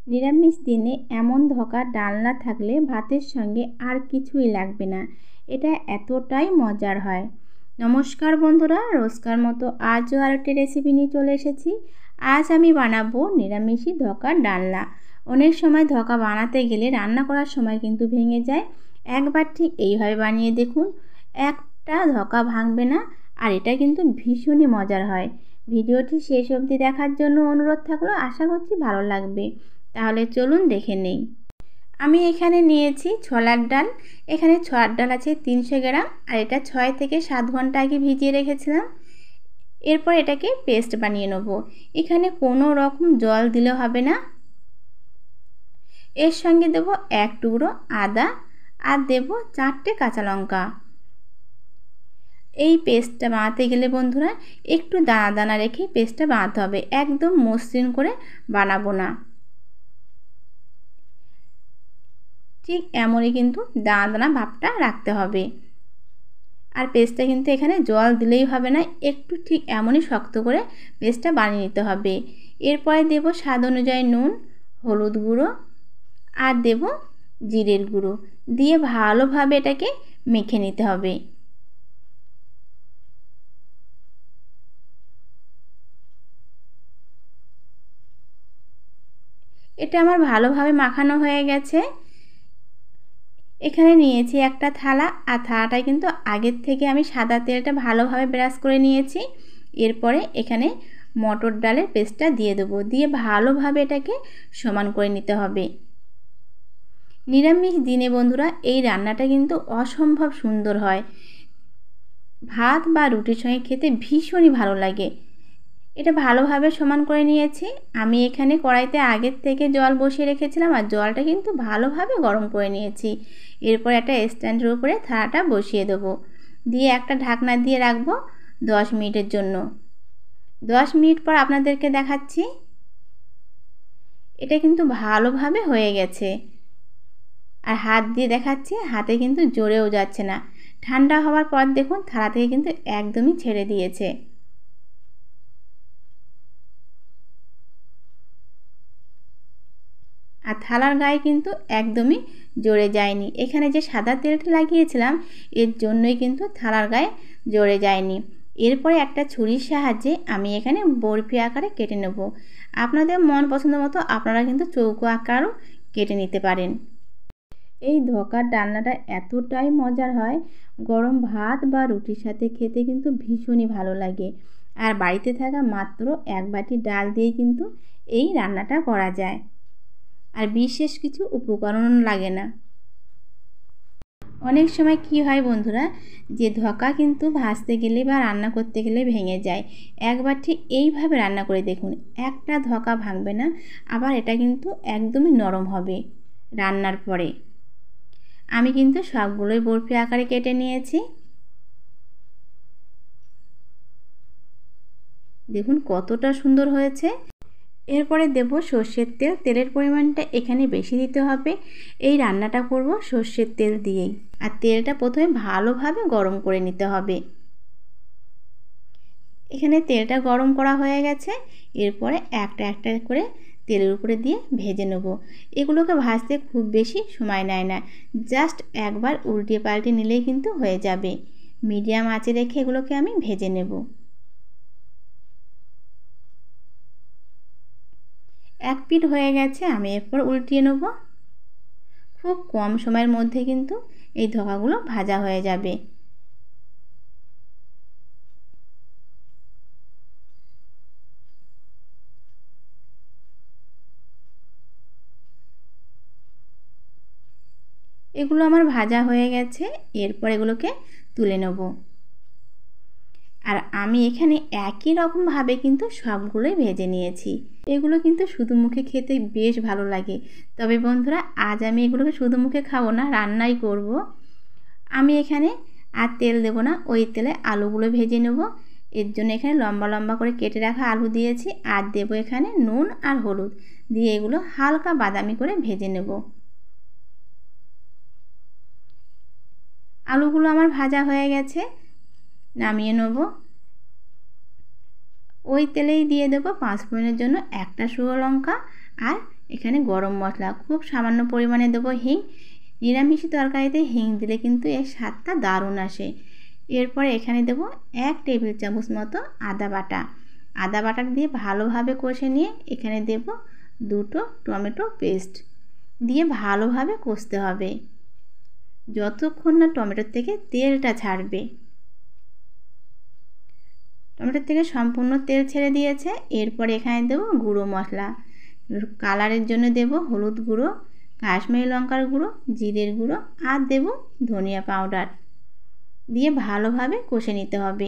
নিরামিষ দিনে এমন ধোঁকা ডালনা থাকলে ভাতের সঙ্গে আর কিছুই লাগবে না। এটা এতটাই মজার হয়। নমস্কার বন্ধুরা, রোজকার মতো আজও আরেকটি রেসিপি নিয়ে চলে এসেছি। আজ আমি বানাবো নিরামিষি ধোঁকার ডালনা। অনেক সময় ধোঁকা বানাতে গেলে রান্না করার সময় কিন্তু ভেঙে যায়। একবার ঠিক এইভাবে বানিয়ে দেখুন, একটা ধোঁকা ভাঙবে না। আর এটা কিন্তু ভীষণই মজার হয়। ভিডিওটি শেষ অবধি দেখার জন্য অনুরোধ থাকলো, আশা করছি ভালো লাগবে। তাহলে চলুন দেখে নেই। আমি এখানে নিয়েছি ছোলার ডাল। এখানে ছোলার ডাল আছে 300 গ্রাম, আর এটা 6 থেকে 7 ঘন্টা আগে ভিজিয়ে রেখেছিলাম। এরপর এটাকে পেস্ট বানিয়ে নেব। এখানে কোনো রকম জল দিলে হবে না। এর সঙ্গে দেব 1 টুকরো আদা আর দেব 4টে কাঁচা লঙ্কা। এই পেস্টটা বানাতে গেলে বন্ধুরা একটু দানা দানা রেখে পেস্টটা বানাতে হবে, একদম মসৃণ করে বানাবো না। ঠিক এমনই কিন্তু দানা দানা ভাবটা রাখতে হবে। আর পেস্টটা কিন্তু এখানে জল দিলেই হবে না, একটু ঠিক এমনই শক্ত করে পেস্টটা বানিয়ে নিতে হবে। এরপরে দেব স্বাদ অনুযায়ী নুন, হলুদ গুঁড়ো আর দেব জিরের গুঁড়ো দিয়ে ভালোভাবে এটাকে মেখে নিতে হবে। এটা আমার ভালোভাবে মাখানো হয়ে গেছে। এখানে নিয়েছি একটা থালা, আর থালাটায় কিন্তু আগের থেকে আমি সাদা তেলটা ভালোভাবে ব্রাশ করে নিয়েছি। এরপরে এখানে মটর ডালের পেস্টটা দিয়ে দেবো, দিয়ে ভালোভাবে এটাকে সমান করে নিতে হবে। নিরামিষ দিনে বন্ধুরা এই রান্নাটা কিন্তু অসম্ভব সুন্দর হয়। ভাত বা রুটির সঙ্গে খেতে ভীষণই ভালো লাগে। এটা ভালোভাবে সমান করে নিয়েছি। আমি এখানে কড়াইতে আগের থেকে জল বসিয়ে রেখেছিলাম, আর জলটা কিন্তু ভালোভাবে গরম করে নিয়েছি। এরপর একটা স্ট্যান্ডের উপরে থালাটা বসিয়ে দেবো, দিয়ে একটা ঢাকনা দিয়ে রাখবো 10 মিনিটের জন্য। 10 মিনিট পর আপনাদেরকে দেখাচ্ছি। এটা কিন্তু ভালোভাবে হয়ে গেছে। আর হাত দিয়ে দেখাচ্ছি, হাতে কিন্তু জোরেও যাচ্ছে না। ঠান্ডা হওয়ার পর দেখুন থালা থেকে কিন্তু একদমই ছেড়ে দিয়েছে। আর থালার গায়ে কিন্তু একদমই জড়ে যায়নি। এখানে যে সাদা তেলটা লাগিয়েছিলাম এর জন্যই কিন্তু থালার গায়ে জড়ে যায়নি। এরপরে একটা ছুরির সাহায্যে আমি এখানে বরফি আকারে কেটে নেব। আপনাদের মন পছন্দ মতো আপনারা কিন্তু চৌকো আকারও কেটে নিতে পারেন। এই ধোঁকার ডালনাটা এতটাই মজার হয়, গরম ভাত বা রুটির সাথে খেতে কিন্তু ভীষণই ভালো লাগে। আর বাড়িতে থাকা মাত্র 1 বাটি ডাল দিয়ে কিন্তু এই রান্নাটা করা যায়, আর বিশেষ কিছু উপকরণ লাগে না। অনেক সময় কি হয় বন্ধুরা, যে ধোঁকা কিন্তু ভাজতে গেলে বা রান্না করতে গেলে ভেঙে যায়। একবার ঠিক এইভাবে রান্না করে দেখুন, একটা ধোঁকা ভাঙবে না। আবার এটা কিন্তু একদমই নরম হবে রান্নার পরে। আমি কিন্তু সবগুলোই বরফি আকারে কেটে নিয়েছি। দেখুন কতটা সুন্দর হয়েছে। এরপরে দেব সর্ষের তেল। তেলের পরিমাণটা এখানে বেশি দিতে হবে। এই রান্নাটা করব সর্ষের তেল দিয়েই। আর তেলটা প্রথমে ভালোভাবে গরম করে নিতে হবে। এখানে তেলটা গরম করা হয়ে গেছে। এরপরে একটা একটা করে তেলের উপরে দিয়ে ভেজে নেব। এগুলোকে ভাজতে খুব বেশি সময় নেয় না, জাস্ট একবার উল্টিয়ে পাল্টে নিলেই কিন্তু হয়ে যাবে। মিডিয়াম আঁচে রেখে এগুলোকে আমি ভেজে নেব। এক পিঠ হয়ে গেছে, আমি এরপর উল্টিয়ে নেব। খুব কম সময়ের মধ্যে কিন্তু এই ধোঁকাগুলো ভাজা হয়ে যাবে। এগুলো আমার ভাজা হয়ে গেছে। এরপর এগুলোকে তুলে নেব। আর আমি এখানে একই রকমভাবে কিন্তু সবগুলোই ভেজে নিয়েছি। এগুলো কিন্তু শুধু মুখে খেতে বেশ ভালো লাগে। তবে বন্ধুরা আজ আমি এগুলোকে শুধু মুখে খাবো না, রান্নাই করব। আমি এখানে আর তেল দেব না, ওই তেলে আলুগুলো ভেজে নেব। এর জন্য এখানে লম্বা লম্বা করে কেটে রাখা আলু দিয়েছি, আর দেব এখানে নুন আর হলুদ দিয়ে এগুলো হালকা বাদামি করে ভেজে নেব। আলুগুলো আমার ভাজা হয়ে গেছে, নামিয়ে নেব। ওই তেলেই দিয়ে দেবো 5 ফোড়নের জন্য একটা শুকনো লঙ্কা আর এখানে গরম মশলা, খুব সামান্য পরিমাণে দেবো হিং। নিরামিষ তরকারিতে হিং দিলে কিন্তু এর স্বাদটা দারুণ আসে। এরপরে এখানে দেবো 1 টেবিল চামচ মতো আদা বাটা। আদা বাটা দিয়ে ভালোভাবে কষে নিয়ে এখানে দেব 2টো টমেটো পেস্ট দিয়ে ভালোভাবে কষতে হবে যতক্ষণ না টমেটোর থেকে তেলটা ছাড়বে। টমেটোর থেকে সম্পূর্ণ তেল ছেড়ে দিয়েছে। এরপরে এখানে দেব গুঁড়ো মশলা, কালারের জন্য দেব হলুদ গুঁড়ো, কাশ্মীরি লঙ্কার গুঁড়ো, জিরের গুঁড়ো আর দেব ধনিয়া পাউডার দিয়ে ভালোভাবে কষে নিতে হবে।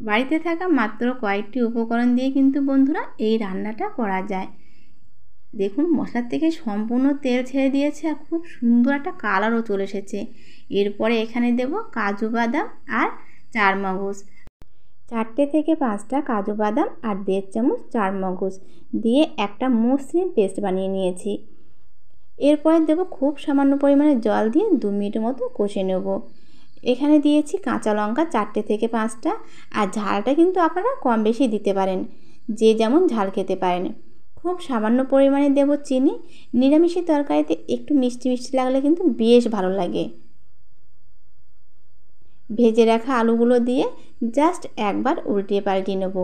বাড়িতে থাকা মাত্র কয়েকটি উপকরণ দিয়ে কিন্তু বন্ধুরা এই রান্নাটা করা যায়। দেখুন মশলার থেকে সম্পূর্ণ তেল ছেড়ে দিয়েছে আর খুব সুন্দর একটা কালারও চলে এসেছে। এরপরে এখানে দেব কাজু বাদাম আর চারমগজ, 4টে থেকে 5টা কাজু বাদাম আর 1.5 চামচ চারমগজ দিয়ে একটা মসৃণ পেস্ট বানিয়ে নিয়েছি। এরপরে দেব খুব সামান্য পরিমাণে জল দিয়ে 2 মিনিটের মতো কষে নেব। এখানে দিয়েছি কাঁচা লঙ্কা 4টে থেকে 5টা, আর ঝালটা কিন্তু আপনারা কম বেশি দিতে পারেন, যে যেমন ঝাল খেতে পারেন। খুব সামান্য পরিমাণে দেব চিনি। নিরামিষ তরকারিতে একটু মিষ্টি মিষ্টি লাগলে কিন্তু বেশ ভালো লাগে। ভেজে রাখা আলুগুলো দিয়ে জাস্ট একবার উল্টিয়ে পাল্টিয়ে নেব।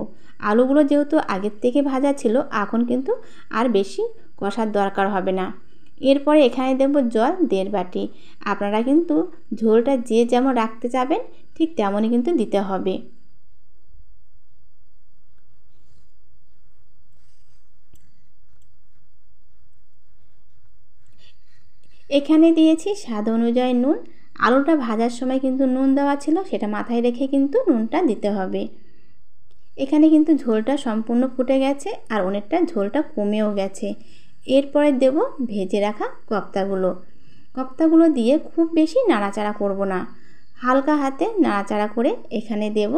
আলুগুলো যেহেতু আগের থেকে ভাজা ছিল, এখন কিন্তু আর বেশি কষার দরকার হবে না। এরপরে এখানে দেব জল 1.5 বাটি। আপনারা কিন্তু ঝোলটা যে যেমন রাখতে চাবেন ঠিক তেমনই কিন্তু দিতে হবে। এখানে দিয়েছি স্বাদ অনুযায়ী নুন। আলুটা ভাজার সময় কিন্তু নুন দেওয়া ছিল, সেটা মাথায় রেখে কিন্তু নুনটা দিতে হবে। এখানে কিন্তু ঝোলটা সম্পূর্ণ ফুটে গেছে আর অনেকটা ঝোলটা কমেও গেছে। এরপরে দেব ভেজে রাখা কোপ্তাগুলো দিয়ে খুব বেশি নাড়াচাড়া করব না, হালকা হাতে নাড়াচাড়া করে এখানে দেব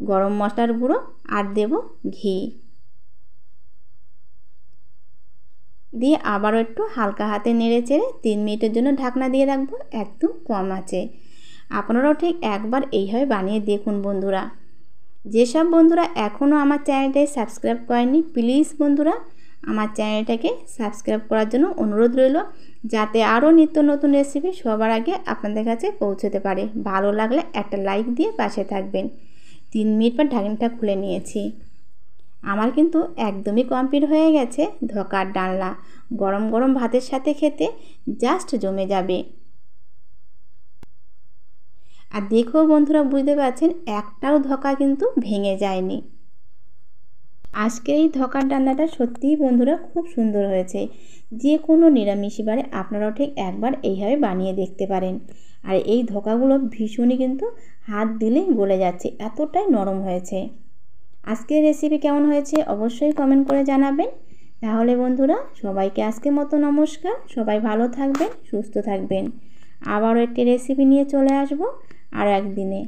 গরম মশলার গুঁড়ো আর দেব ঘি দিয়ে আবারও একটু হালকা হাতে নেড়ে চেড়ে 3 মিনিটের জন্য ঢাকনা দিয়ে রাখবো একদম কম আঁচে। আপনারাও ঠিক একবার এইভাবে বানিয়ে দেখুন বন্ধুরা। যেসব বন্ধুরা এখনও আমার চ্যানেলটাকে সাবস্ক্রাইব করেনি, প্লিজ বন্ধুরা আমার চ্যানেলটাকে সাবস্ক্রাইব করার জন্য অনুরোধ রইল, যাতে আরও নিত্য নতুন রেসিপি সবার আগে আপনাদের কাছে পৌঁছতে পারে। ভালো লাগলে একটা লাইক দিয়ে পাশে থাকবেন। 3 মিনিট পর ঢাকনাটা খুলে নিয়েছি। আমার কিন্তু একদমই কমপ্লিট হয়ে গেছে ধোকার ডালনা। গরম গরম ভাতের সাথে খেতে জাস্ট জমে যাবে। আর দেখো বন্ধুরা, বুঝতে পারছেন একটাও ধোকা কিন্তু ভেঙে যায়নি। আজকের এই ধোকার ডালনাটা সত্যিই বন্ধুরা খুব সুন্দর হয়েছে। যে কোনো নিরামিষ বারে আপনারাও ঠিক একবার এইভাবে বানিয়ে দেখতে পারেন। আর এই ধোকাগুলো ভীষণই কিন্তু হাত দিলেই গলে যাচ্ছে, এতটাই নরম হয়েছে। আজকের রেসিপি কেমন হয়েছে অবশ্যই কমেন্ট করে জানাবেন। তাহলে বন্ধুরা সবাইকে আজকের মতো নমস্কার। সবাই ভালো থাকবেন, সুস্থ থাকবেন। আবারও একটি রেসিপি নিয়ে চলে আসবো আর একদিনে।